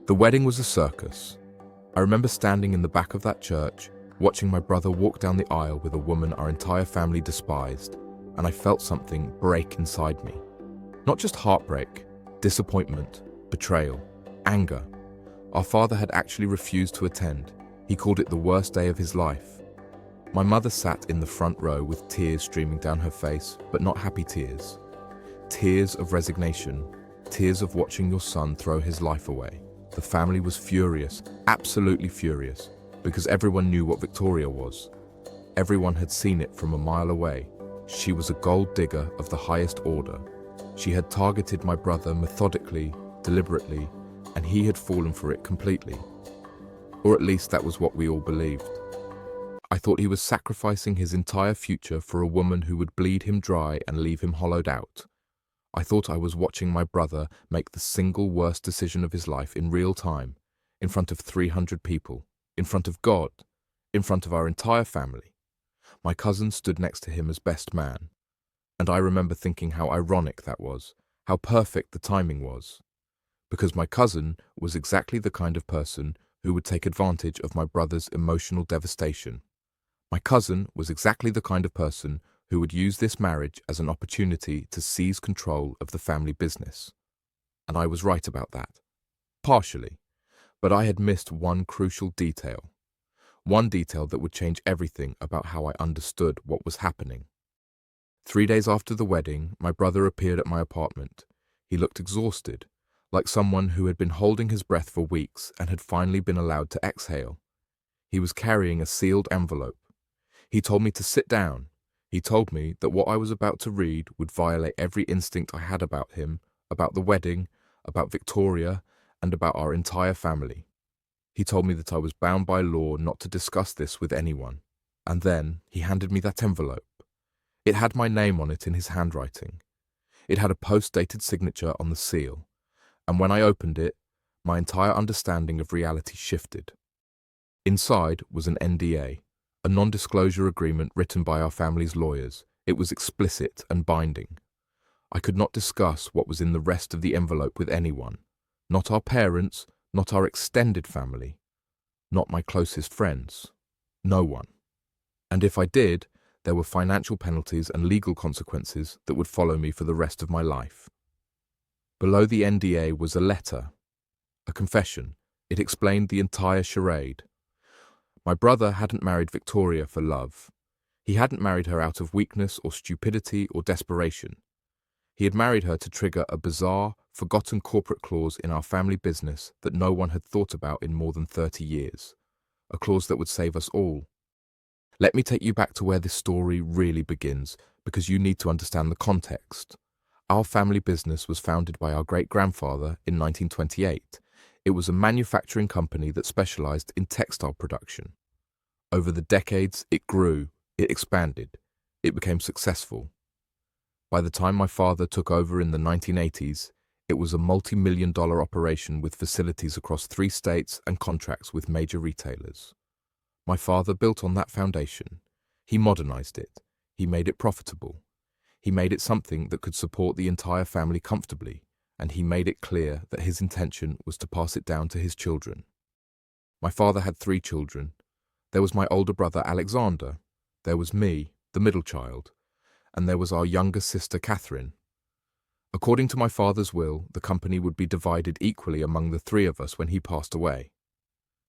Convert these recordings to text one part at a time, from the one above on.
The wedding was a circus. I remember standing in the back of that church, watching my brother walk down the aisle with a woman our entire family despised, and I felt something break inside me. Not just heartbreak, disappointment, betrayal, anger. Our father had actually refused to attend. He called it the worst day of his life. My mother sat in the front row with tears streaming down her face, but not happy tears. Tears of resignation, tears of watching your son throw his life away. The family was furious, absolutely furious, because everyone knew what Victoria was. Everyone had seen it from a mile away. She was a gold digger of the highest order. She had targeted my brother methodically, deliberately, and he had fallen for it completely. Or at least that was what we all believed. I thought he was sacrificing his entire future for a woman who would bleed him dry and leave him hollowed out. I thought I was watching my brother make the single worst decision of his life in real time, in front of 300 people, in front of God, in front of our entire family. My cousin stood next to him as best man, and I remember thinking how ironic that was, how perfect the timing was, because my cousin was exactly the kind of person who would take advantage of my brother's emotional devastation. My cousin was exactly the kind of person who would use this marriage as an opportunity to seize control of the family business. And I was right about that. Partially. But I had missed one crucial detail. One detail that would change everything about how I understood what was happening. 3 days after the wedding, my brother appeared at my apartment. He looked exhausted, like someone who had been holding his breath for weeks and had finally been allowed to exhale. He was carrying a sealed envelope. He told me to sit down. He told me that what I was about to read would violate every instinct I had about him, about the wedding, about Victoria, and about our entire family. He told me that I was bound by law not to discuss this with anyone. And then he handed me that envelope. It had my name on it in his handwriting. It had a post-dated signature on the seal. And when I opened it, my entire understanding of reality shifted. Inside was an NDA. A non-disclosure agreement written by our family's lawyers. It was explicit and binding. I could not discuss what was in the rest of the envelope with anyone. Not our parents, not our extended family, not my closest friends. No one. And if I did, there were financial penalties and legal consequences that would follow me for the rest of my life. Below the NDA was a letter, a confession. It explained the entire charade. My brother hadn't married Victoria for love. He hadn't married her out of weakness or stupidity or desperation. He had married her to trigger a bizarre, forgotten corporate clause in our family business that no one had thought about in more than 30 years. A clause that would save us all. Let me take you back to where this story really begins, because you need to understand the context. Our family business was founded by our great-grandfather in 1928. It was a manufacturing company that specialized in textile production. Over the decades, it grew, it expanded, it became successful. By the time my father took over in the 1980s, it was a multi-million-dollar operation with facilities across 3 states and contracts with major retailers. My father built on that foundation. He modernized it. He made it profitable. He made it something that could support the entire family comfortably. And he made it clear that his intention was to pass it down to his children. My father had 3 children. There was my older brother Alexander, there was me, the middle child, and there was our younger sister Catherine. According to my father's will, the company would be divided equally among the 3 of us when he passed away.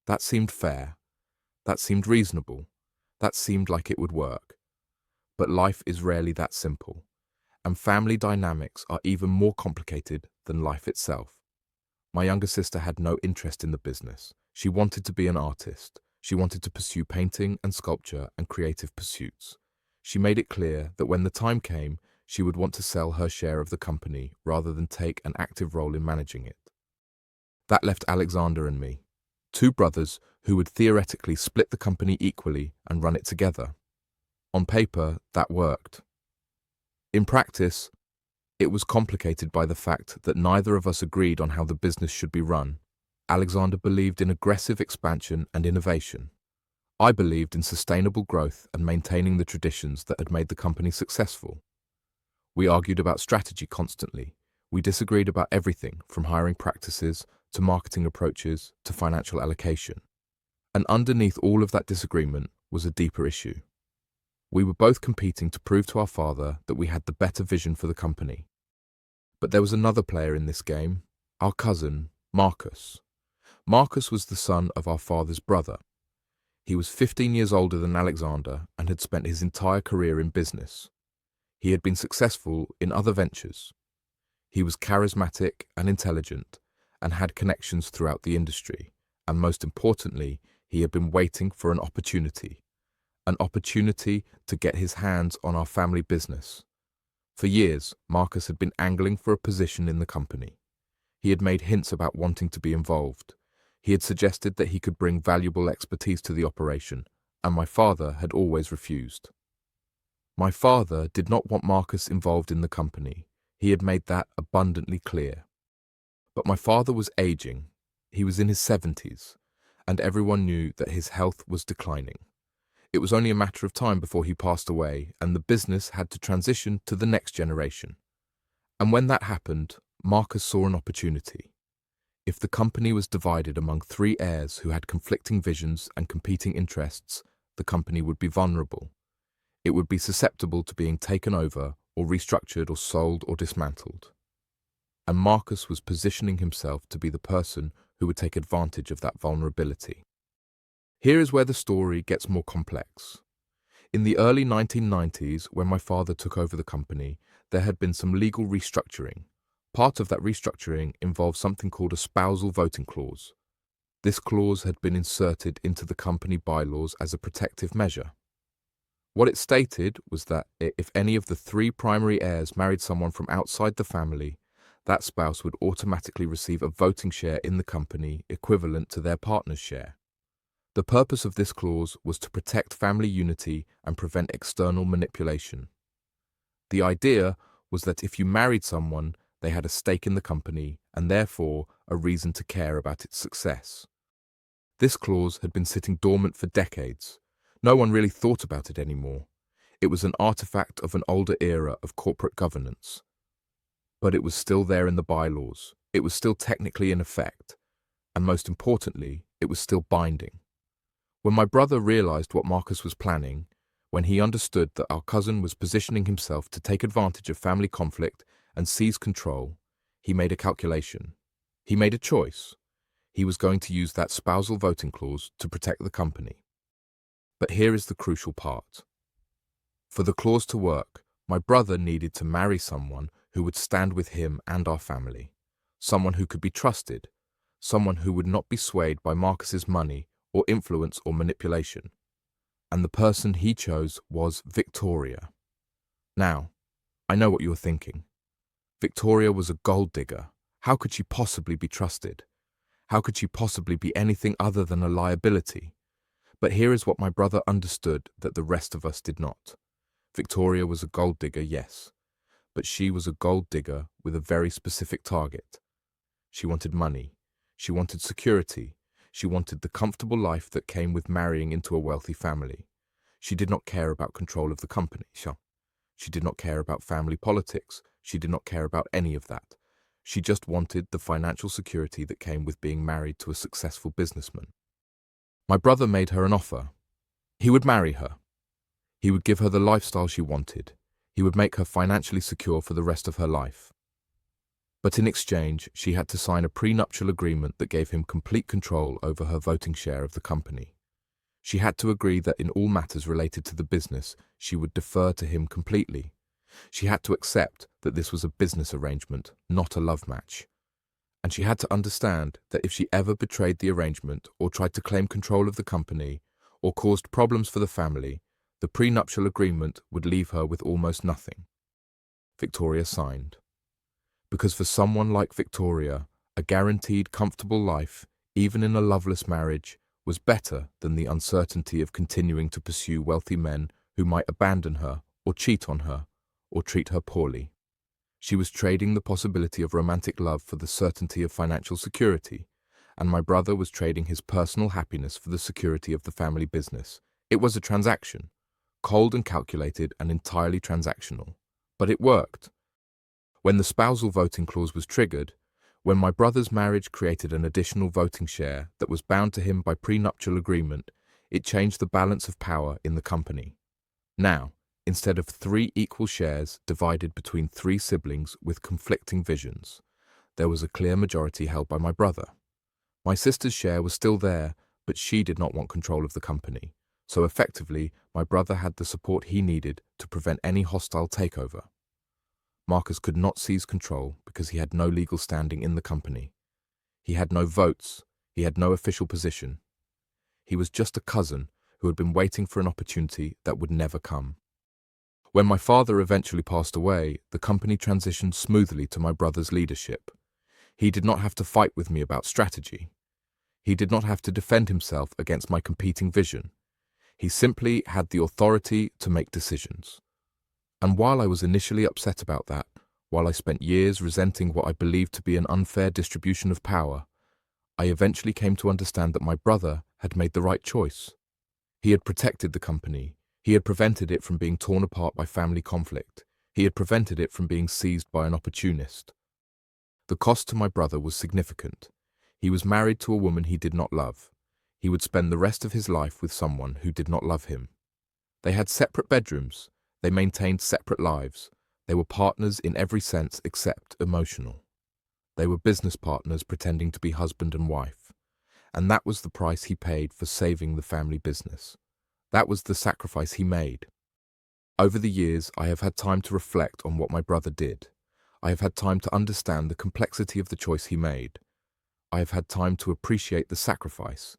That seemed fair. That seemed reasonable. That seemed like it would work. But life is rarely that simple. And family dynamics are even more complicated than life itself. My younger sister had no interest in the business. She wanted to be an artist. She wanted to pursue painting and sculpture and creative pursuits. She made it clear that when the time came, she would want to sell her share of the company rather than take an active role in managing it. That left Alexander and me, 2 brothers who would theoretically split the company equally and run it together. On paper, that worked. In practice, it was complicated by the fact that neither of us agreed on how the business should be run. Alexander believed in aggressive expansion and innovation. I believed in sustainable growth and maintaining the traditions that had made the company successful. We argued about strategy constantly. We disagreed about everything from hiring practices to marketing approaches, to financial allocation. And underneath all of that disagreement was a deeper issue. We were both competing to prove to our father that we had the better vision for the company. But there was another player in this game, our cousin, Marcus. Marcus was the son of our father's brother. He was 15 years older than Alexander and had spent his entire career in business. He had been successful in other ventures. He was charismatic and intelligent and had connections throughout the industry. And most importantly, he had been waiting for an opportunity to get his hands on our family business. For years, Marcus had been angling for a position in the company. He had made hints about wanting to be involved. He had suggested that he could bring valuable expertise to the operation, and my father had always refused. My father did not want Marcus involved in the company. He had made that abundantly clear. But my father was aging. He was in his 70s, and everyone knew that his health was declining. It was only a matter of time before he passed away, and the business had to transition to the next generation. And when that happened, Marcus saw an opportunity. If the company was divided among 3 heirs who had conflicting visions and competing interests, the company would be vulnerable. It would be susceptible to being taken over or restructured or sold or dismantled. And Marcus was positioning himself to be the person who would take advantage of that vulnerability. Here is where the story gets more complex. In the early 1990s, when my father took over the company, there had been some legal restructuring. Part of that restructuring involved something called a spousal voting clause. This clause had been inserted into the company bylaws as a protective measure. What it stated was that if any of the 3 primary heirs married someone from outside the family, that spouse would automatically receive a voting share in the company equivalent to their partner's share. The purpose of this clause was to protect family unity and prevent external manipulation. The idea was that if you married someone, they had a stake in the company and therefore a reason to care about its success. This clause had been sitting dormant for decades. No one really thought about it anymore. It was an artifact of an older era of corporate governance. But it was still there in the bylaws. It was still technically in effect. And most importantly, it was still binding. When my brother realized what Marcus was planning, when he understood that our cousin was positioning himself to take advantage of family conflict and seize control, he made a calculation. He made a choice. He was going to use that spousal voting clause to protect the company. But here is the crucial part. For the clause to work, my brother needed to marry someone who would stand with him and our family, someone who could be trusted, someone who would not be swayed by Marcus's money or influence or manipulation. And the person he chose was Victoria. Now, I know what you're thinking. Victoria was a gold digger. How could she possibly be trusted? How could she possibly be anything other than a liability? But here is what my brother understood that the rest of us did not. Victoria was a gold digger, yes, but she was a gold digger with a very specific target. She wanted money. She wanted security. She wanted the comfortable life that came with marrying into a wealthy family. She did not care about control of the company. She did not care about family politics. She did not care about any of that. She just wanted the financial security that came with being married to a successful businessman. My brother made her an offer. He would marry her. He would give her the lifestyle she wanted. He would make her financially secure for the rest of her life. But in exchange, she had to sign a prenuptial agreement that gave him complete control over her voting share of the company. She had to agree that in all matters related to the business, she would defer to him completely. She had to accept that this was a business arrangement, not a love match. And she had to understand that if she ever betrayed the arrangement or tried to claim control of the company or caused problems for the family, the prenuptial agreement would leave her with almost nothing. Victoria signed. Because for someone like Victoria, a guaranteed comfortable life, even in a loveless marriage, was better than the uncertainty of continuing to pursue wealthy men who might abandon her or cheat on her or treat her poorly. She was trading the possibility of romantic love for the certainty of financial security, and my brother was trading his personal happiness for the security of the family business. It was a transaction, cold and calculated and entirely transactional. But it worked. When the spousal voting clause was triggered, When my brother's marriage created an additional voting share that was bound to him by prenuptial agreement, it changed the balance of power in the company. Now, instead of 3 equal shares divided between 3 siblings with conflicting visions, there was a clear majority held by my brother. My sister's share was still there, but she did not want control of the company. So effectively, my brother had the support he needed to prevent any hostile takeover. Marcus could not seize control because he had no legal standing in the company. He had no votes. He had no official position. He was just a cousin who had been waiting for an opportunity that would never come. When my father eventually passed away, the company transitioned smoothly to my brother's leadership. He did not have to fight with me about strategy. He did not have to defend himself against my competing vision. He simply had the authority to make decisions. And while I was initially upset about that, while I spent years resenting what I believed to be an unfair distribution of power, I eventually came to understand that my brother had made the right choice. He had protected the company. He had prevented it from being torn apart by family conflict. He had prevented it from being seized by an opportunist. The cost to my brother was significant. He was married to a woman he did not love. He would spend the rest of his life with someone who did not love him. They had separate bedrooms. They maintained separate lives. They were partners in every sense except emotional. They were business partners pretending to be husband and wife. And that was the price he paid for saving the family business. That was the sacrifice he made. Over the years, I have had time to reflect on what my brother did. I have had time to understand the complexity of the choice he made. I have had time to appreciate the sacrifice.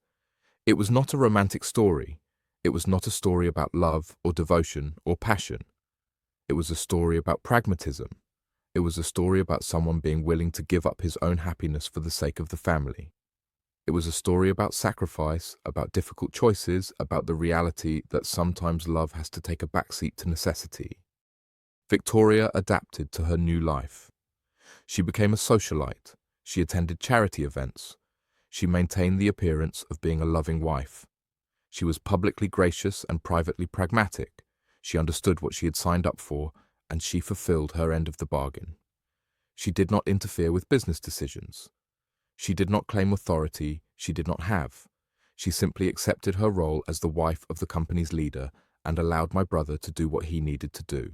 It was not a romantic story. It was not a story about love or devotion or passion. It was a story about pragmatism. It was a story about someone being willing to give up his own happiness for the sake of the family. It was a story about sacrifice, about difficult choices, about the reality that sometimes love has to take a backseat to necessity. Victoria adapted to her new life. She became a socialite. She attended charity events. She maintained the appearance of being a loving wife. She was publicly gracious and privately pragmatic. She understood what she had signed up for, and she fulfilled her end of the bargain. She did not interfere with business decisions. She did not claim authority she did not have. She simply accepted her role as the wife of the company's leader and allowed my brother to do what he needed to do.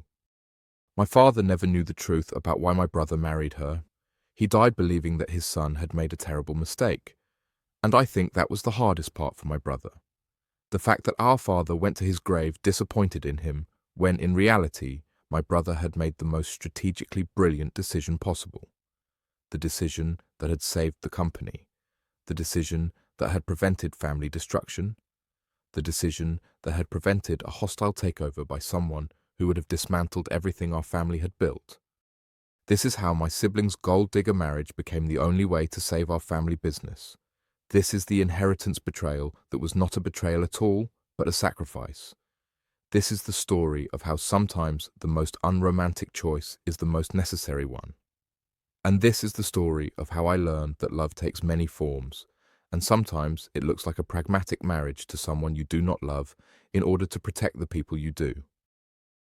My father never knew the truth about why my brother married her. He died believing that his son had made a terrible mistake. And I think that was the hardest part for my brother. The fact that our father went to his grave disappointed in him, when in reality, my brother had made the most strategically brilliant decision possible. The decision that had saved the company. The decision that had prevented family destruction. The decision that had prevented a hostile takeover by someone who would have dismantled everything our family had built. This is how my siblings' gold-digger marriage became the only way to save our family business. This is the inheritance betrayal that was not a betrayal at all, but a sacrifice. This is the story of how sometimes the most unromantic choice is the most necessary one. And this is the story of how I learned that love takes many forms, and sometimes it looks like a pragmatic marriage to someone you do not love in order to protect the people you do.